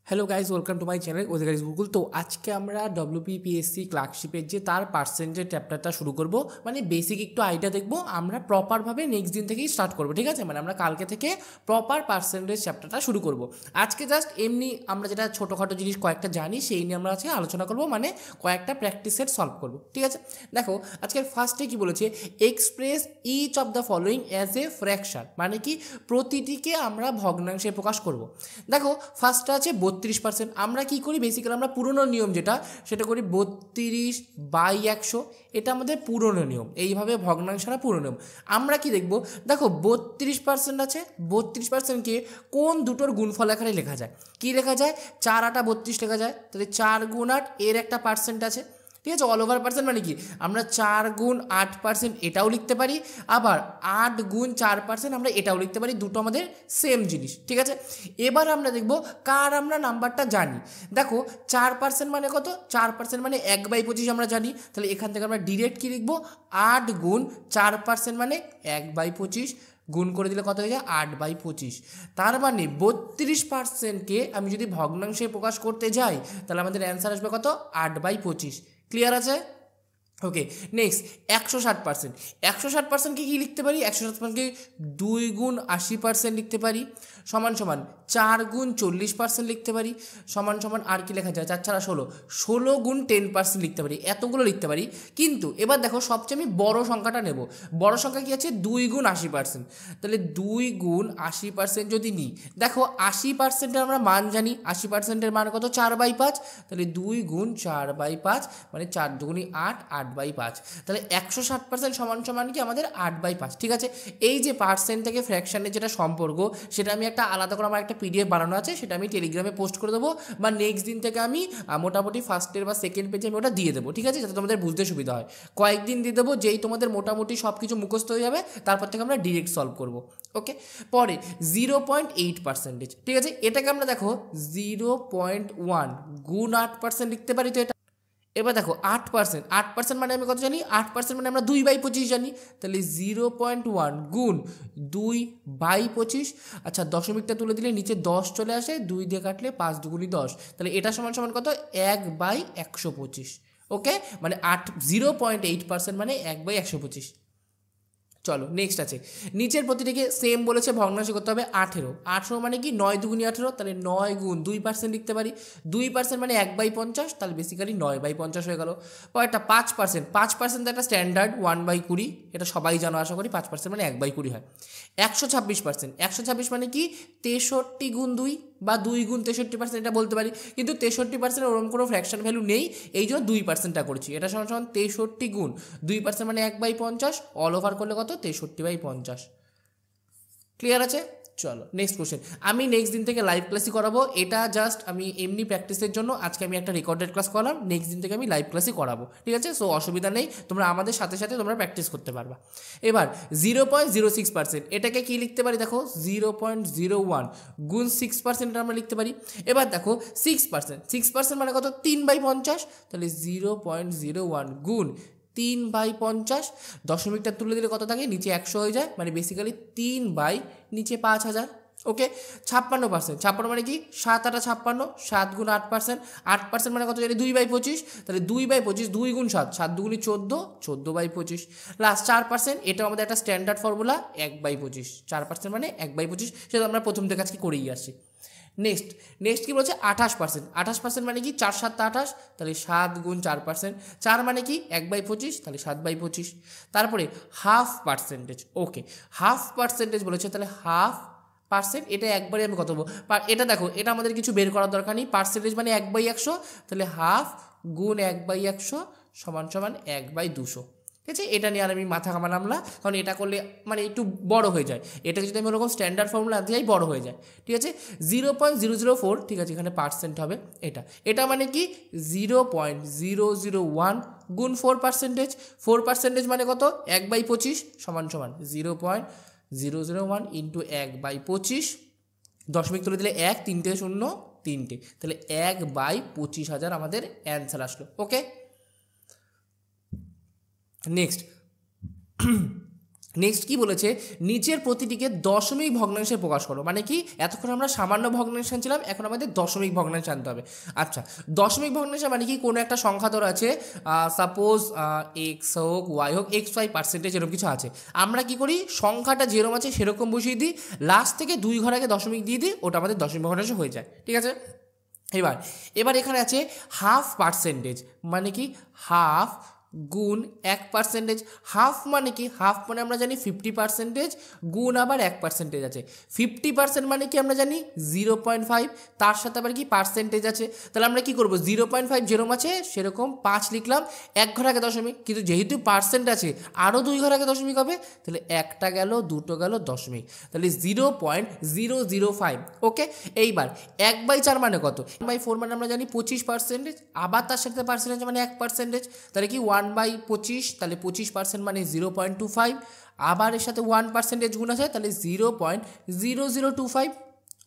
Hello guys, welcome to my channel ওদের Google. তো আজকে আমরা ডব্লিউপিপিএসসি ক্লার্কশিপের যে তার পার্সেন্টের চ্যাপ্টারটা শুরু করব। মানে বেসিক একটু আইডিয়া দেখবো, আমরা প্রপারভাবে নেক্সট দিন থেকেই স্টার্ট করবো, ঠিক আছে? মানে আমরা কালকে থেকে প্রপার পার্সেন্টেজ চ্যাপ্টারটা শুরু করব। আজকে জাস্ট এমনি আমরা যেটা ছোটোখাটো জিনিস কয়েকটা জানি সেই নিয়ে আমরা আজকে আলোচনা করব, মানে কয়েকটা প্র্যাকটিস সেট সলভ করবো, ঠিক আছে? দেখো আজকের ফার্স্টে কি বলেছে, express each of the following as a fraction, মানে কি প্রতিটিকে আমরা ভগ্নাংশে প্রকাশ করব। দেখো ফার্স্টটা আছে 32%। আমরা কি করি, বেসিক্যালি আমরা পুরনো নিয়ম যেটা সেটা করি 32/100, এটা আমাদের পুরনো নিয়ম, এইভাবে ভগ্নাংশটা পুরনো নিয়ম। আমরা কি দেখব, দেখো 32% আছে, 32%কে কোন দুটোর গুণফল আকারে লেখা যায়? কি লেখা যায়? 4 8 32 লেখা যায়, তাহলে 4 গুণ 8 এর একটা পার্সেন্ট আছে, ঠিক আছে? অল ওভার পার্সেন্ট মানে কি, আমরা 4 গুণ 8% এটাও লিখতে পারি, আবার 8 গুণ 4% আমরা এটাও লিখতে পারি, দুটো আমাদের সেম জিনিস, ঠিক আছে? এবার আমরা দেখব কার আমরা নাম্বারটা জানি। দেখো 4% মানে কত? 4% মানে 1/25 আমরা জানি, তাহলে এখান থেকে আমরা ডিরেক্ট কি লিখবো, 8 গুণ 4% মানে 1/25 গুণ করে দিলে কত হয়ে যায়? 8/25। তার মানে 32%কে আমি যদি ভগ্নাংশে প্রকাশ করতে যাই তাহলে আমাদের অ্যান্সার আসবে কত? 8/25। ক্লিয়ার আছে? ওকে, নেক্সট 160%। 160%কে কী লিখতে পারি? 160%কে 2 গুণ 80% লিখতে পারি, সমান সমান 4 গুণ 40% লিখতে পারি, সমান সমান আর কি লেখা যায়? 4 ছাড়া 16, 16 গুণ 10% লিখতে পারি, এতগুলো লিখতে পারি। কিন্তু এবার দেখো সবচেয়ে আমি বড় সংখ্যাটা নেব। বড় সংখ্যা কি আছে? 2 গুণ 80%। তাহলে 2 গুণ 80% যদি নিই, দেখো 80%-এর আমরা মান জানি, 80%-এর মান কত? 4/5। তাহলে 2 গুণ 4/5 মানে 4 দুগুণি 8, 8/5। তাহলে 160% সমান সমান কি আমাদের 8/5, ঠিক আছে? এই যে পার্সেন্ট থেকে ফ্র্যাকশনের যেটা সম্পর্ক, সেটা আমি একটা আলাদা করে আমার একটা পিডিএফ বানানো আছে, সেটা আমি টেলিগ্রামে পোস্ট করে দেবো, বা নেক্সট দিন থেকে আমি মোটামুটি ফার্স্টের বা সেকেন্ড পেজে আমি ওটা দিয়ে দেবো, ঠিক আছে? যাতে তোমাদের বুঝতে সুবিধা হয়। কয়েকদিন দিয়ে দেবো, যেই তোমাদের মোটামুটি সব কিছু মুখস্থ হয়ে যাবে তারপর থেকে আমরা ডিরেক্ট সলভ করবো। ওকে, পরে 0.8%, ঠিক আছে? এটাকে আমরা দেখো 0.1 গুণ 8% লিখতে পারি, তো এটা এবার দেখো 8%, 8% মানে আমি কত জানি? 8% মানে আমরা 2/25 জানি, তাহলে 0.1 গুণ 2/25। আচ্ছা, দশমিকটা তুলে দিলে নিচে 10 চলে আসে, 2 দিয়ে কাটলে 5 দুগুণি 10, তাহলে এটা সমান সমান কত? 1/125। ওকে, মানে 0.8% মানে 1/125। চলো নেক্সট আছে, নিচের প্রতিটিকে সেম বলেছে ভগ্নাংশ করতে হবে 18। 18 মানে কি? 9 দুগুণি 18, তাহলে 9 গুণ 2% লিখতে পারি, 2% মানে 1/50, তাহলে বেসিক্যালি 9/50 হয়ে গেল। পরেরটা 5%, 5% একটা স্ট্যান্ডার্ড 1/20, এটা সবাই জানো আশা করি, 5% মানে 1/20 হয়। 126%, 126 মানে কি? 63 গুণ 2 বা 2 গুণ 63%, এটা বলতে পারি, কিন্তু 63% ওরকম কোনো ফ্র্যাকশন ভ্যালু নেই, এই জন্য 2%টা করছি। এটা সমান সমান 63 গুণ 2% মানে 1/50, অল ওভার করলে কত? 63/50। ক্লিয়ার আছে? চলো নেক্সট কোশ্চেন। আমি নেক্সট দিন থেকে লাইভ ক্লাসই করাবো, এটা জাস্ট আমি এমনি প্র্যাকটিসের জন্য আজকে আমি একটা রেকর্ডেড ক্লাস করালাম, নেক্সট দিন থেকে আমি লাইভ ক্লাসই করাবো, ঠিক আছে? সো অসুবিধা নেই, তোমরা আমাদের সাথে সাথে তোমরা প্র্যাকটিস করতে পারবা। এবার 0.06%, এটাকে কি লিখতে পারি? দেখো 0.01 গুণ 6% এটা আমরা লিখতে পারি। এবার দেখো 6%, 6% মানে কত? 3/50, তাহলে 0.01 গুণ 3/50, দশমিকটা তুলে দিলে কত থাকে? নিচে 100 হয়ে যায়, মানে বেসিক্যালি 3 নিচে 5000। ওকে, 56%, 56 মানে কি? 7 8 56, 7 গুণ 8%, 8% মানে কত জানি? 2/25, তাহলে 2/25, 2 গুণ 7, 7 দুগুণি 14, 14/25। লাস্ট 4%, এটাও আমাদের একটা স্ট্যান্ডার্ড ফর্মুলা, 1/25। 4% মানে 1/25, সেটা আমরা প্রথম থেকে আজকে করেই আসি। নেক্সট নেক্সট কি বলছে? 28%, 28% মানে কি? 4 7 28, তাহলে 7 গুণ 4%, 4 মানে কি? 1/25, তাহলে 7/25। তারপরে 0.5%, ওকে, 0.5% বলেছে, তাহলে 0.5%, এটা একবারে আমি কত বলবো? এটা দেখো, এটা আমাদের কিছু বের করার দরকার নেই, পার্সেন্টেজ মানে 1/100, তাহলে 1/2 গুণ 1/100 সমান সমান 1/200, ঠিক আছে? এটা নিয়ে আর আমি মাথা ঘামালাম না, কারণ এটা করলে মানে একটু বড় হয়ে যায়, এটাকে যদি আমি ওরকম স্ট্যান্ডার্ড ফর্মুলা আনতে যাই বড় হয়ে যায়, ঠিক আছে? 0.004, ঠিক আছে, এখানে পার্সেন্ট হবে, এটা এটা মানে কি? 0.001 গুণ 4%, 4% মানে কত? 1/25 সমান সমান 0.001 ইন্টু 1/25, দশমিক তুলে দিলে 1, 3টে 0, 3টে, তাহলে 1/25,000 আমাদের অ্যান্সার আসলো। ওকে, নেক্সট নেক্সট কি বলেছে, নিচের প্রতিটিকে দশমিক ভগ্নাংশে প্রকাশ করো। মানে কি, এতক্ষণ আমরা সামান্য ভগ্নাংশ আনছিলাম, এখন আমাদের দশমিক ভগ্নাংশ আনতে হবে। আচ্ছা, দশমিক ভগ্নাংশ মানে কি, কোনো একটা সংখ্যা ধর আছে, সাপোজ এক্স হোক, ওয়াই হোক, XY% এরকম কিছু আছে। আমরা কি করি, সংখ্যাটা যেরকম আছে সেরকম বসিয়ে দিই, লাস্ট থেকে 2 ঘর আগে দশমিক দিয়ে দিই, ওটা আমাদের দশমিক ভগ্নাংশ হয়ে যায়। ঠিক আছে, এবার এখানে আছে হাফ পার্সেন্টেজ, মানে কি হাফ গুণ 1%। হাফ মানে কি, হাফ মানে আমরা জানি 50%, গুণ আবার 1% আছে। 50% মানে কি আমরা জানি 0.5, তার সাথে আবার কি পার্সেন্টেজ আছে। তাহলে আমরা কি করব, 0.5 যেরকম আছে সেরকম 5 লিখলাম, 1 ঘর আগে দশমিক, কিন্তু যেহেতু পার্সেন্ট আছে আরও 2 ঘর আগে দশমিক হবে, তাহলে একটা গেল, দুটো গেল দশমিক, তাহলে 0.005। ওকে, এইবার 1/4 মানে কত, 1/4 মানে আমরা জানি 25%, আবার তার সাথে পার্সেন্টেজ মানে 1%, তাহলে কি 1/25, তাহলে 25% মানে 0.25, আবার এর সাথে 1% গুণ আছে, তাহলে 0.0025।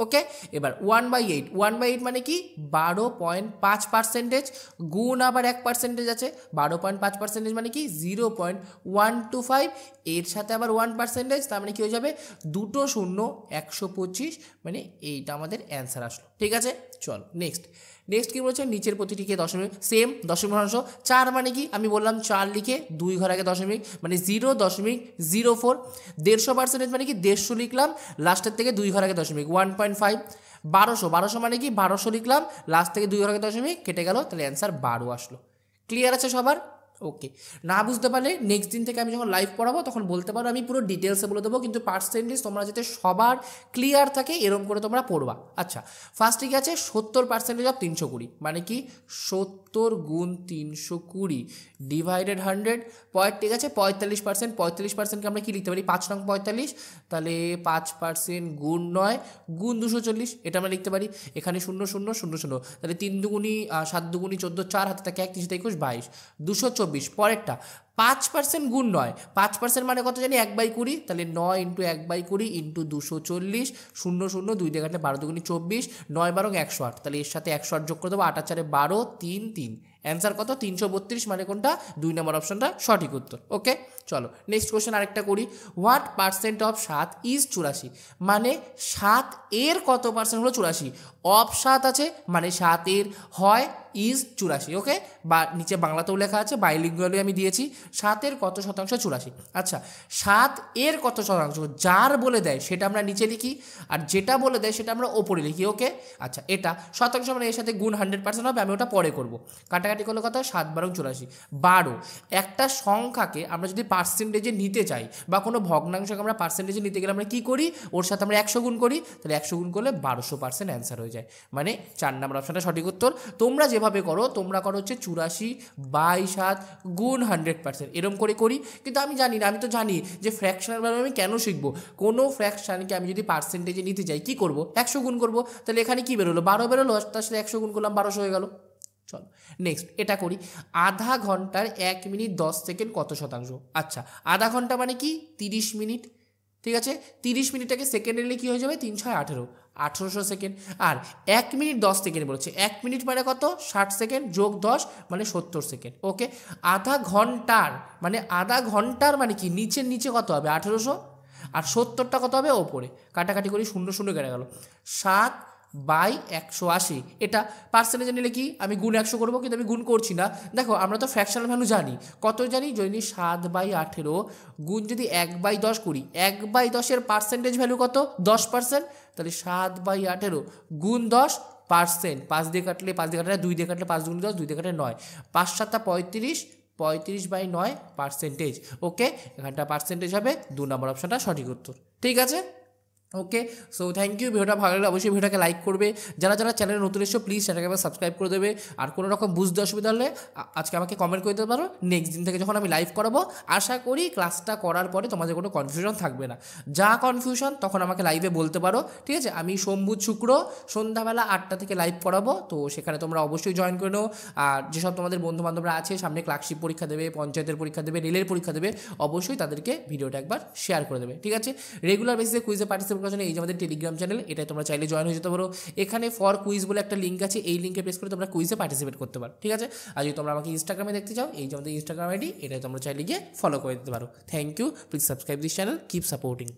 ওকে, এবার 1/8, 1/8 মানে কি 12.5%, গুণ আবার 1% আছে, 12.5% মানে কি 0.125, এর সাথে আবার 1%, তার মানে কি হয়ে যাবে 2 শূন্য 125, মানে এইটা আমাদের অ্যান্সার আসলো। ঠিক আছে, চল নেক্সট কি বলছে, নিচের প্রতিটিকে দশমিক, সেম দশমিক ভগ্নাংশ। 4 মানে কি, আমি বললাম 4 লিখে 2 ঘর আগে দশমিক, মানে 0.04। 150% মানে কি 150 লিখলাম, লাস্টের থেকে 2 ঘর আগে দশমিক, 1.5। 1200 মানে কি 1200 লিখলাম, লাস্ট থেকে 2 ঘর আগে দশমিক, কেটে গেল, তাহলে অ্যান্সার 12 আসলো। ক্লিয়ার আছে সবার? ওকে, না বুঝতে পারলে নেক্সট দিন থেকে আমি যখন লাইভ পড়াবো তখন বলতে পারো, আমি পুরো ডিটেলসে বলে দেবো, কিন্তু পার্সেন্টেজ তোমরা যাতে সবার ক্লিয়ার থাকে এরকম করে তোমরা পড়বা। আচ্ছা, ফার্স্ট ঠিক আছে 70% অফ 320, মানে কি 70 গুণ 320 ডিভাইডেড 100, ঠিক আছে 45%, 45%কে আমরা কি লিখতে পারি, 5 নং 45, তাহলে 5% গুণ 9 গুণ 240, এটা আমরা লিখতে পারি। এখানে 0 0 0 0, তাহলে 3 দুগুণি 7 দুগুণি 14, 4 হাতে থাকে 1, 3 7 21 22, 224। পরেরটা 5% গুণ 9, 5% মানে কত জানি 1/20, তাহলে 9 × 1/20 × 240, 0 0 2 দিয়ে কাটলে 12 দুগুণি 24, 9 12 108, তাহলে এর সাথে 108 যোগ করে দেবো, 8 4 12, 3 3, অ্যান্সার কত 332, মানে কোনটা 2 নম্বর অপশনটা সঠিক উত্তর। ওকে, চলো নেক্সট কোশ্চেন আরেকটা করি। হোয়াট পার্সেন্ট অফ 7 ইজ 84, মানে 7 এর কত পার্সেন্ট হলো 84। অফ 7 আছে মানে 7 এর হয় ইজ 84। ওকে, বা নিচে বাংলাতেও লেখা আছে, বাইলিঙ্গুয়ালি আমি দিয়েছি, 7 এর কত শতাংশ 84। আচ্ছা, 7 এর কত শতাংশ যার বলে দেয় সেটা আমরা নিচে লিখি, আর যেটা বলে দেয় সেটা আমরা ওপরে লিখি। ওকে, আচ্ছা, এটা শতাংশ মানে এর সাথে গুণ 100% হবে, আমি ওটা পরে করব। কাটাকাটি করলে কত, 7 12 84। 12, একটা সংখ্যাকে আমরা যদি পার্সেন্টেজে নিতে চাই বা কোনো ভগ্নাংশকে আমরা পার্সেন্টেজে নিতে গেলে আমরা কী করি, ওর সাথে আমরা 100 গুণ করি, তাহলে 100 গুণ করলে 1200% অ্যান্সার হয়ে যায়, মানে 4 নম্বর অপশনটা সঠিক উত্তর। তোমরা যেভাবে করো, তোমরা করো হচ্ছে 84/7 গুণ 100%, এরকম করে করি। কিন্তু আমি জানি না, আমি তো জানি যে ফ্র্যাকশনাল ভ্যালু আমি কেন শিখবো, কোনো ফ্র্যাকশানকে আমি যদি পার্সেন্টেজে নিতে চাই কী করবো, 100 গুণ করবো, তাহলে এখানে কী বেরোলো 12 বেরোলো, তার সাথে 100 গুণ করলাম 1200 হয়ে গেল। চলো নেক্সট এটা করি। আধা ঘন্টার 1 মিনিট 10 সেকেন্ড কত শতাংশ? আচ্ছা, আধা ঘন্টা মানে কি 30 মিনিট, ঠিক আছে, 30 মিনিটটাকে সেকেন্ডে নিলে কী হয়ে যাবে, 3 6 18, 1800 সেকেন্ড। আর 1 মিনিট 10 সেকেন্ড বলেছে, 1 মিনিট মানে কত 60 সেকেন্ড যোগ 10 মানে 70 সেকেন্ড। ওকে, আধা ঘন্টার মানে কি নিচে কত হবে 1800, আর 70টা কত হবে ওপরে, কাটাকাটি করি 0 0 কেটে গেল, 7/180। এটা পার্সেন্টেজে নিলে কি আমি গুণ 100 করবো, কিন্তু আমি গুণ করছি না। দেখো আমরা তো ফ্র্যাকশনাল ভ্যালু জানি, কত জানি, যদি 7/18 গুণ যদি 1/10 করি, 1/10 পার্সেন্টেজ ভ্যালু কত 10%, তাহলে 7/18 গুণ 10%, 5 দিয়ে কাটলে 2 দিয়ে কাটলে 5 গুণ 10, 2 দিয়ে কাটলে 9, 5 7 35, 35/9 পার্সেন্টেজ। ওকে, এখানটা পার্সেন্টেজ হবে 2 নম্বর অপশনটা সঠিক উত্তর। ঠিক আছে, ওকে, সো থ্যাংক ইউ। ভিডিওটা ভালো লাগলে অবশ্যই ভিডিওটাকে লাইক করবে, যারা চ্যানেলে নতুন এসেছো প্লিজ চ্যানেলকে সাবস্ক্রাইব করে দেবে। আর কোনো রকম বুঝতে অসুবিধা হলে আজকে আমাকে কমেন্ট করে দিতে পারো, নেক্সট দিন থেকে যখন আমি লাইভ করাবো আশা করি ক্লাসটা করার পরে তোমাদের কোনো কনফিউশন থাকবে না। যা কনফিউশন তখন আমাকে লাইভে বলতে পারো, ঠিক আছে। আমি সোম বুধ শুক্র সন্ধ্যাবেলা 8টা থেকে লাইভ করাবো, তো সেখানে তোমরা অবশ্যই জয়েন করে নাও। আর যেসব তোমাদের বন্ধুবান্ধবরা আছে সামনে ক্লার্কশিপ পরীক্ষা দেবে, পঞ্চায়েতের পরীক্ষা দেবে, রেলের পরীক্ষা দেবে, অবশ্যই তাদেরকে ভিডিওটা একবার শেয়ার করে দেবে, ঠিক আছে। রেগুলার বেসিসে কুইজে পার্টিসিপেট করার জন্য এই যে আমাদের টেলিগ্রাম চ্যানেল, এটাই তোমরা চাইলে জয়েন হয়ে যেতে পারো। এখানে ফর কুইজ বলে একটা লিঙ্ক আছে, এই লিঙ্কে প্রেস করে তোমরা কুইজে পার্টিসিপেট করতে পারো, ঠিক আছে। আর যদি তোমরা আমাকে ইনস্টাগ্রামে দেখতে চাও, এই যে আমাদের ইনস্টাগ্রাম আইডি, এটাই তোমরা চাইলে গিয়ে ফলো করে দিতে পারো। Thank you, please subscribe this channel, keep supporting.